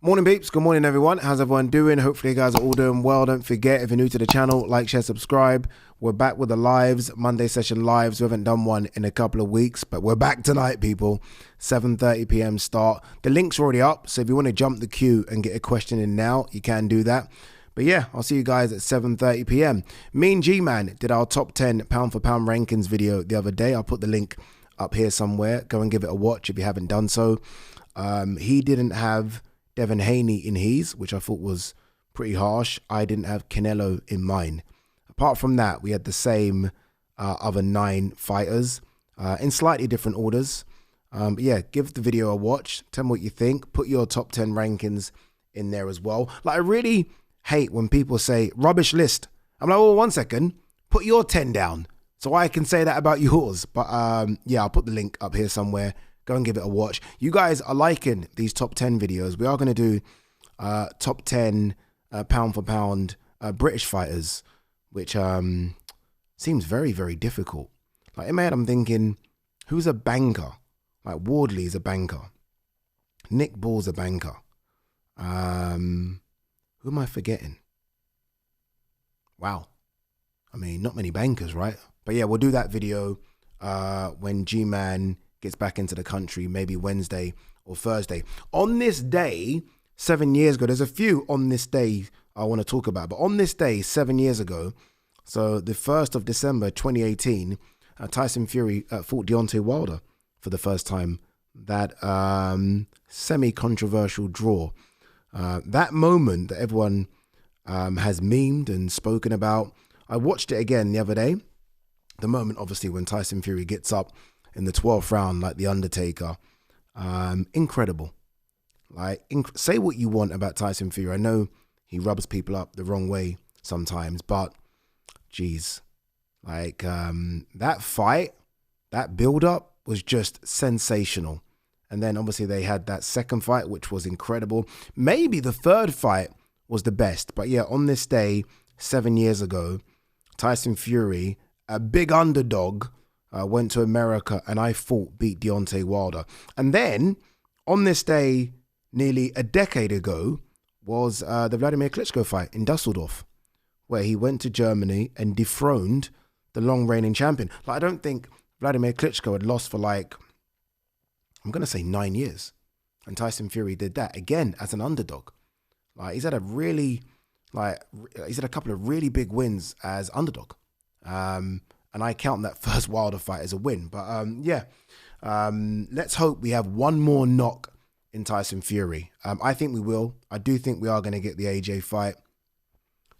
Morning peeps, good morning everyone. How's everyone doing? Hopefully you guys are all doing well. Don't forget, if you're new to the channel, like, share, subscribe. We're back with the lives, Monday session lives. We haven't done one in a couple of weeks, but we're back tonight, people. 7:30 p.m. start. The link's already up, so if you want to jump the queue and get a question in now, you can do that. But yeah, I'll see you guys at 7:30 p.m. Me and G-Man did our top 10 pound for pound rankings video the other day. I'll put the link up here somewhere. Go and give it a watch if you haven't done so. He didn't have Devin Haney in his, which I thought was pretty harsh. I didn't have Canelo in mine. Apart from that, we had the same other 9 fighters in slightly different orders. But yeah, give the video a watch. Tell me what you think. Put your top 10 rankings in there as well. Like, I really hate when people say rubbish list. I'm like, well, 1 second. Put your 10 down so I can say that about yours. But yeah, I'll put the link up here somewhere. Go and give it a watch. You guys are liking these top 10 videos. We are going to do top 10 pound for pound British fighters, which seems very, very difficult. Like in my head, I'm thinking, who's a banker? Like Wardley's a banker. Nick Ball's a banker. Who am I forgetting? Wow. I mean, not many bankers, right? But yeah, we'll do that video when G-Man gets back into the country, maybe Wednesday or Thursday. On this day, 7 years ago, there's a few on this day I want to talk about, but on this day, 7 years ago, so the 1st of December, 2018, Tyson Fury fought Deontay Wilder for the first time. That semi-controversial draw. That moment that everyone has memed and spoken about. I watched it again the other day. The moment, obviously, when Tyson Fury gets up in the 12th round, like the Undertaker. Incredible. Like, say what you want about Tyson Fury. I know he rubs people up the wrong way sometimes, but geez, like that fight, that build-up was just sensational. And then obviously they had that second fight, which was incredible. Maybe the third fight was the best. But yeah, on this day, 7 years ago, Tyson Fury, a big underdog, went to America and beat Deontay Wilder. And then on this day, nearly a decade ago, was the Vladimir Klitschko fight in Dusseldorf, where he went to Germany and dethroned the long reigning champion. Like, I don't think Vladimir Klitschko had lost for like, I'm going to say 9 years. And Tyson Fury did that again as an underdog. Like, he's had a couple of really big wins as underdog. And I count that first Wilder fight as a win. But yeah, let's hope we have one more knock in Tyson Fury. I think we will. I do think we are going to get the AJ fight.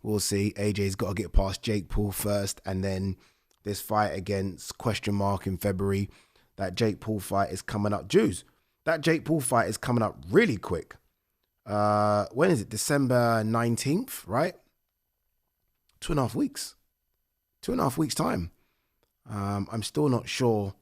We'll see. AJ's got to get past Jake Paul first. And then this fight against question mark in February. That Jake Paul fight is coming up. Jews, that Jake Paul fight is coming up really quick. When is it? December 19th, right? 2.5 weeks. 2.5 weeks time. I'm still not sure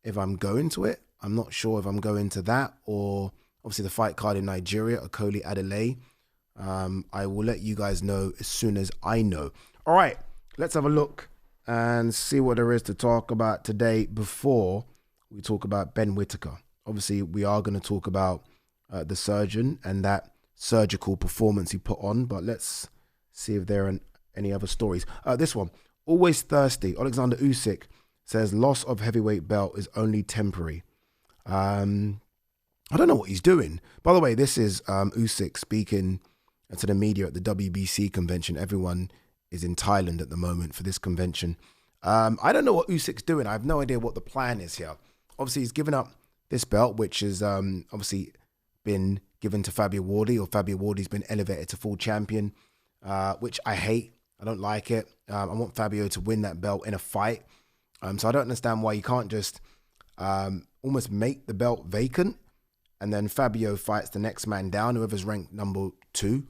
if I'm going to it. I'm not sure if I'm going to that or obviously the fight card in Nigeria, Okoli Adelaide. I will let you guys know as soon as I know. All right, let's have a look and see what there is to talk about today before we talk about Ben Whittaker. Obviously, we are going to talk about the surgeon and that surgical performance he put on, but let's see if there are any other stories. This one. Always thirsty. Alexander Usyk says loss of heavyweight belt is only temporary. I don't know what he's doing. By the way, this is Usyk speaking to the media at the WBC convention. Everyone is in Thailand at the moment for this convention. I don't know what Usyk's doing. I have no idea what the plan is here. Obviously, he's given up this belt, which has obviously been given to Fabio Wardley, or Fabio Wardley's been elevated to full champion, which I hate. I don't like it. I want Fabio to win that belt in a fight. So I don't understand why you can't just almost make the belt vacant and then Fabio fights the next man down, whoever's ranked number 2.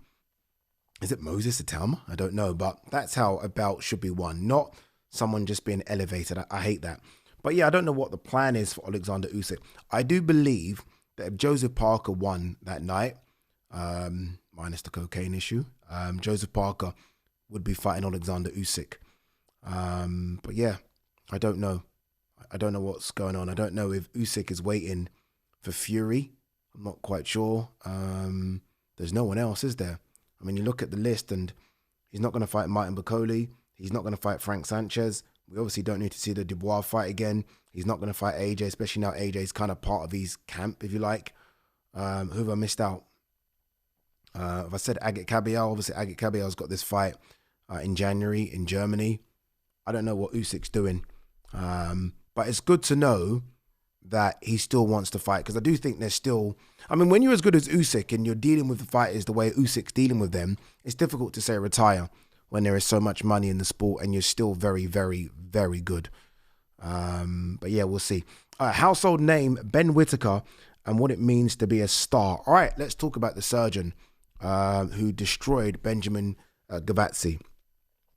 Is it Moses Atama? I don't know, but that's how a belt should be won, not someone just being elevated. I hate that. But yeah, I don't know what the plan is for Alexander Usyk. I do believe that if Joseph Parker won that night, minus the cocaine issue, Joseph Parker would be fighting Alexander Usyk. But yeah, I don't know. I don't know what's going on. I don't know if Usyk is waiting for Fury. I'm not quite sure. The there's no one else, is there? I mean, you look at the list and he's not going to fight Martin Bakole. He's not going to fight Frank Sanchez. We obviously don't need to see the Dubois fight again. He's not going to fight AJ, especially now AJ's kind of part of his camp, if you like. Who have I missed out? If I said Agit Kabayel, obviously Agit Kabayel's got this fight in January in Germany. I don't know what Usyk's doing. But it's good to know that he still wants to fight, because I do think there's still... I mean, when you're as good as Usyk and you're dealing with the fighters the way Usyk's dealing with them, it's difficult to say retire when there is so much money in the sport and you're still very, very, very good. But yeah, we'll see. Household name, Ben Whittaker, and what it means to be a star. All right, let's talk about the surgeon who destroyed Benjamin Gavazi.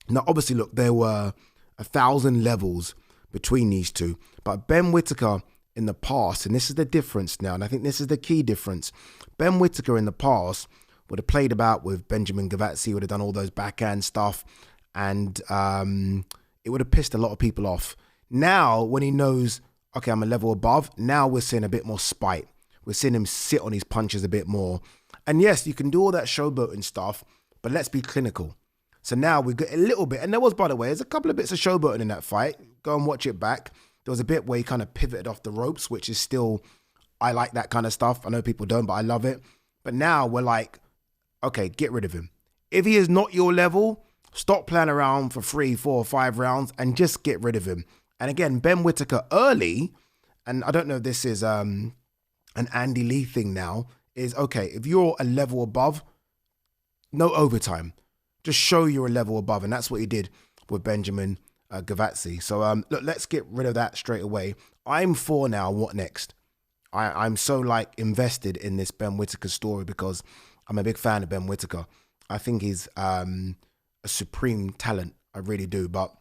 Now, obviously, look, there were 1,000 levels between these two, but Ben Whittaker in the past, and this is the difference now, and I think this is the key difference, Ben Whittaker in the past would have played about with Benjamin Gavazi, would have done all those backhand stuff, and it would have pissed a lot of people off. Now, when he knows, okay, I'm a level above, now we're seeing a bit more spite. We're seeing him sit on his punches a bit more. And yes, you can do all that showboating stuff, but let's be clinical. So now we got a little bit, and there was, by the way, there's a couple of bits of showboating in that fight. Go and watch it back. There was a bit where he kind of pivoted off the ropes, which is still, I like that kind of stuff. I know people don't, but I love it. But now we're like, okay, get rid of him. If he is not your level, stop playing around for 3, 4, 5 rounds and just get rid of him. And again, Ben Whittaker early, and I don't know if this is an Andy Lee thing now, is okay, if you're a level above, no overtime. Just show you're a level above. And that's what he did with Benjamin Gavazi. So look, let's get rid of that straight away. I'm for now, what next? I'm so like invested in this Ben Whittaker story because I'm a big fan of Ben Whittaker. I think he's a supreme talent. I really do. But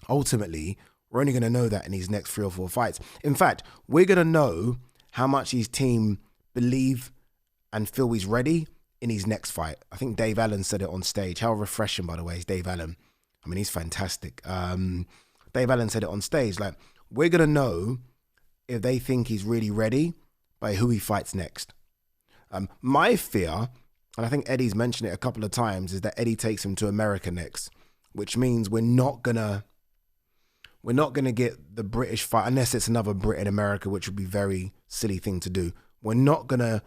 ultimately, we're only going to know that in his next 3 or 4 fights. In fact, we're going to know how much his team believe and feel he's ready in his next fight. I think Dave Allen said it on stage. How refreshing, by the way, is Dave Allen. I mean, he's fantastic. Dave Allen said it on stage. Like, we're going to know if they think he's really ready by who he fights next. My fear, and I think Eddie's mentioned it a couple of times, is that Eddie takes him to America next, which means we're not gonna get the British fight, unless it's another Brit in America, which would be a very silly thing to do. We're not gonna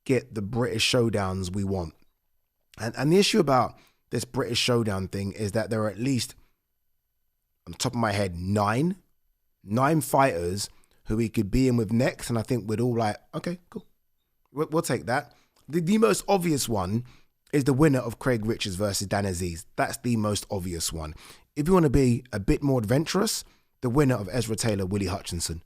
get the British showdowns we want. And the issue about this British showdown thing is that there are at least, on the top of my head, 9 fighters who he could be in with next, and I think we'd all like, okay, cool. We'll take that. The most obvious one is the winner of Craig Richards versus Dan Aziz. That's the most obvious one. If you want to be a bit more adventurous, the winner of Ezra Taylor, Willie Hutchinson.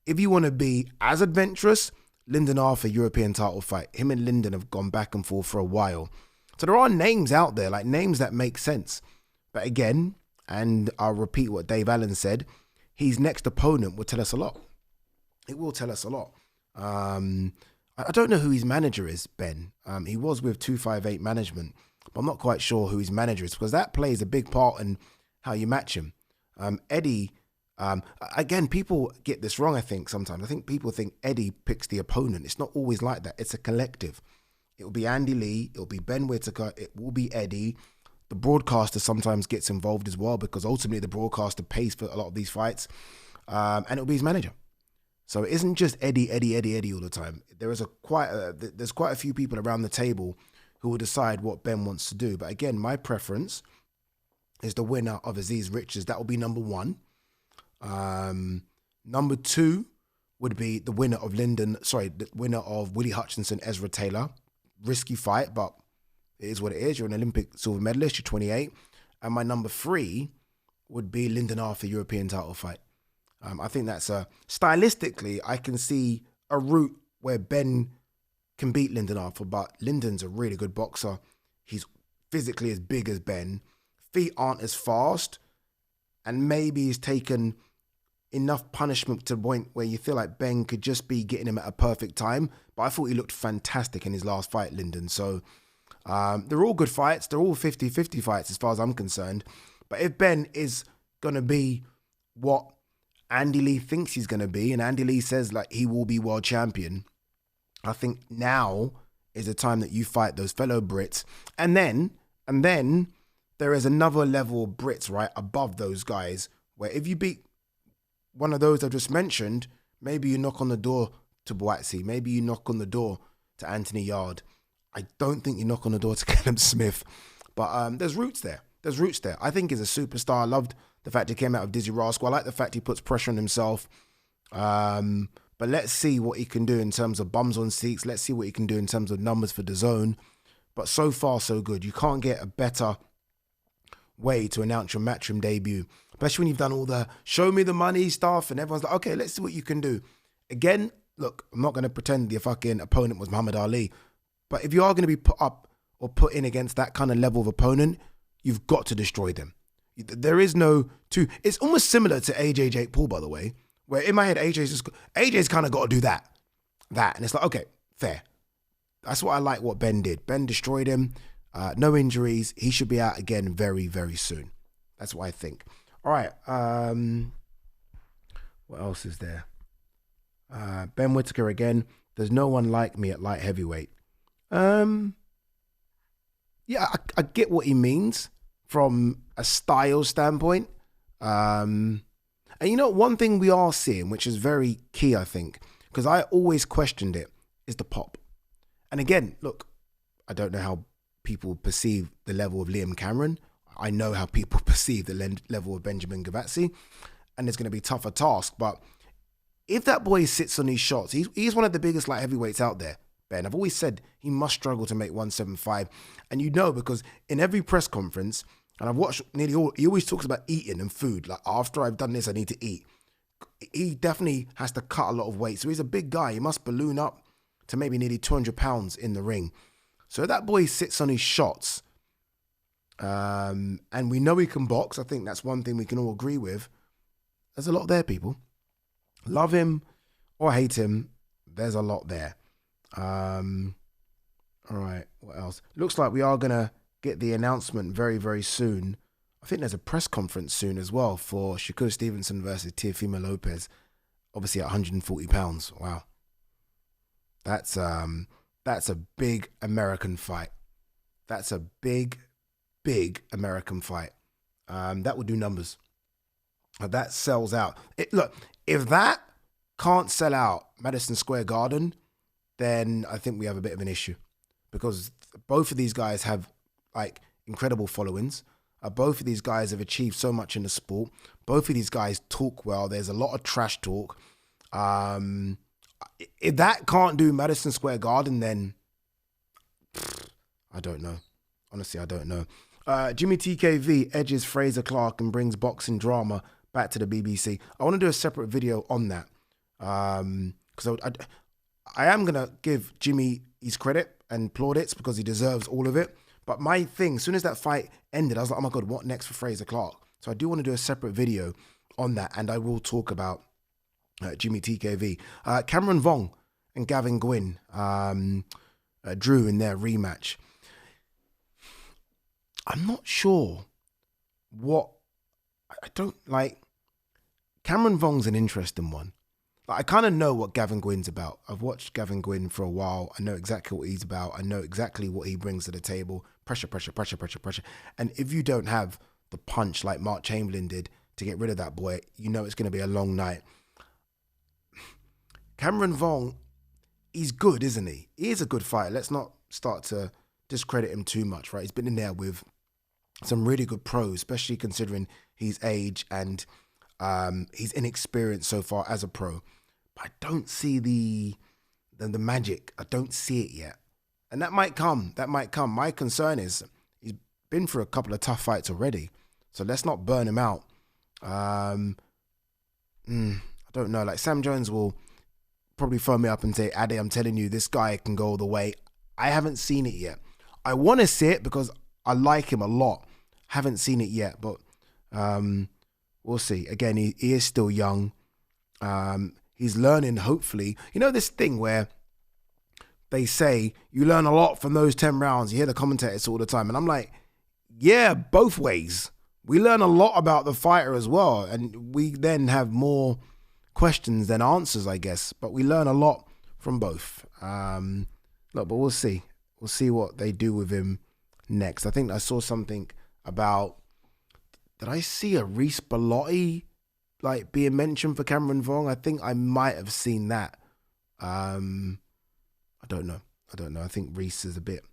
If you want to be as adventurous, Lyndon Arthur European title fight. Him and Lyndon have gone back and forth for a while. So there are names out there, like names that make sense. But again, and I'll repeat what Dave Allen said, his next opponent will tell us a lot. It will tell us a lot. I don't know who his manager is, Ben. He was with 258 Management, but I'm not quite sure who his manager is, because that plays a big part in how you match him. Eddie, again, people get this wrong, I think, sometimes. I think people think Eddie picks the opponent. It's not always like that. It's a collective. It will be Andy Lee. It will be Ben Whittaker. It will be Eddie. The broadcaster sometimes gets involved as well, because ultimately the broadcaster pays for a lot of these fights. And it will be his manager. So it isn't just Eddie all the time. There's quite a few people around the table who will decide what Ben wants to do. But again, my preference is the winner of Aziz Richards. That will be number 1. Number 2 would be the winner of the winner of Willie Hutchinson, Ezra Taylor. Risky fight, but it is what it is. You're an Olympic silver medalist. You're 28. And my number 3 would be Lyndon Arthur European title fight. I think that's stylistically, I can see a route where Ben can beat Lyndon Arthur, but Lyndon's a really good boxer. He's physically as big as Ben. Feet aren't as fast, and maybe he's taken enough punishment to the point where you feel like Ben could just be getting him at a perfect time. But I thought he looked fantastic in his last fight, Lyndon. So they're all good fights. They're all 50-50 fights as far as I'm concerned. But if Ben is going to be what Andy Lee thinks he's going to be, and Andy Lee says like he will be world champion, I think now is the time that you fight those fellow Brits. And then there is another level of Brits, right, above those guys, where if you beat one of those I just mentioned, maybe you knock on the door to Gavazi, maybe you knock on the door to Anthony Yard. I don't think you knock on the door to Callum Smith, but there's roots there. There's roots there. I think he's a superstar. I loved the fact he came out of Dizzy Rascal. I like the fact he puts pressure on himself. But let's see what he can do in terms of bums on seats. Let's see what he can do in terms of numbers for DAZN. But so far, so good. You can't get a better way to announce your Matchroom debut, especially when you've done all the show me the money stuff and everyone's like, okay, let's see what you can do. Again, look, I'm not going to pretend your fucking opponent was Muhammad Ali, but if you are going to be put up or put in against that kind of level of opponent, you've got to destroy them. There is no two. It's almost similar to AJ Jake Paul, by the way, where in my head, AJ's kind of got to do that. And it's like, okay, fair. That's what I like what Ben did. Ben destroyed him. No injuries. He should be out again very, very soon. That's what I think. All right. What else is there? Ben Whittaker again. There's no one like me at light heavyweight. Yeah, I get what he means from a style standpoint. And you know, one thing we are seeing, which is very key, I think, because I always questioned it, is the pop. And again, look, I don't know how people perceive the level of Liam Cameron. I know how people perceive the level of Benjamin Gavazi, and it's going to be a tougher task. But if that boy sits on these shots, he's one of the biggest light heavyweights out there, Ben. I've always said he must struggle to make 175. And you know, because in every press conference, and I've watched nearly all, he always talks about eating and food. Like, after I've done this, I need to eat. He definitely has to cut a lot of weight. So he's a big guy. He must balloon up to maybe nearly 200 pounds in the ring. So that boy sits on his shots, and we know he can box. I think that's one thing we can all agree with. There's a lot there, people. Love him or hate him, there's a lot there. All right, what else? Looks like we are going to get the announcement very, very soon. I think there's a press conference soon as well for Shakur Stevenson versus Teofimo Lopez, obviously at 140 pounds. Wow. That's a big American fight. That's a big, big American fight. That would do numbers. That sells out. Look, if that can't sell out Madison Square Garden, then I think we have a bit of an issue, because both of these guys have like incredible followings. Both of these guys have achieved so much in the sport. Both of these guys talk well. There's a lot of trash talk. If that can't do Madison Square Garden, then I don't know. Honestly, I don't know. Jimmy TKV edges Fraser Clark and brings boxing drama back to the BBC. I want to do a separate video on that, because I am going to give Jimmy his credit and plaudits because he deserves all of it. But my thing, as soon as that fight ended, I was like, oh my God, what next for Fraser Clark? So I do want to do a separate video on that, and I will talk about Jimmy TKV. Cameron Vong and Gavin Gwynn drew in their rematch. I'm not sure what... I don't like... Cameron Vong's an interesting one. Like, I kind of know what Gavin Gwynn's about. I've watched Gavin Gwynn for a while. I know exactly what he's about. I know exactly what he brings to the table. Pressure. And if you don't have the punch like Mark Chamberlain did to get rid of that boy, you know it's going to be a long night. Cameron Vong, he's good, isn't he? He is a good fighter. Let's not start to discredit him too much, right? He's been in there with some really good pros, especially considering his age and his inexperience so far as a pro. But I don't see the magic. I don't see it yet. And that might come. My concern is he's been through a couple of tough fights already. So let's not burn him out. I don't know. Like, Sam Jones will probably phone me up and say, Ade, I'm telling you, this guy can go all the way. I haven't seen it yet. I want to see it because I like him a lot. Haven't seen it yet, but we'll see. Again, he is still young. He's learning, hopefully. You know this thing where they say you learn a lot from those 10 rounds. You hear the commentators all the time. And I'm like, yeah, both ways. We learn a lot about the fighter as well. And we then have more questions than answers, I guess. But we learn a lot from both. Look, but we'll see. We'll see what they do with him next. I think I saw something about, did I see a Reese Bellotti like being mentioned for Cameron Vaughn? I think I might have seen that. I don't know. I think Reese is a bit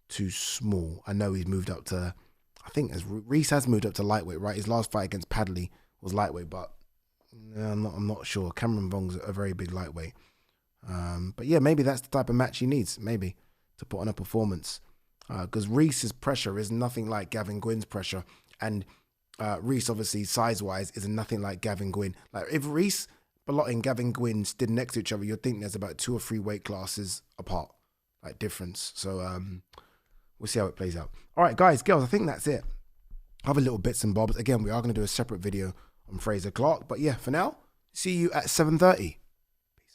too small. I know he's moved up to, I think Reese has moved up to lightweight, right? His last fight against Padley was lightweight, but I'm not sure. Cameron Vong's a very big lightweight. But yeah, maybe that's the type of match he needs, maybe, to put on a performance. Because Reese's pressure is nothing like Gavin Gwyn's pressure. And Reese, obviously, size-wise, is nothing like Gavin Gwyn. Like, if Reese Bellotti and Gavin Gwyn stood next to each other, you'd think there's about 2 or 3 weight classes apart, like difference. So we'll see how it plays out. All right, guys, girls, I think that's it. Other little bits and bobs. Again, we are going to do a separate video on Fraser Clark. But yeah, for now, see you at 7:30.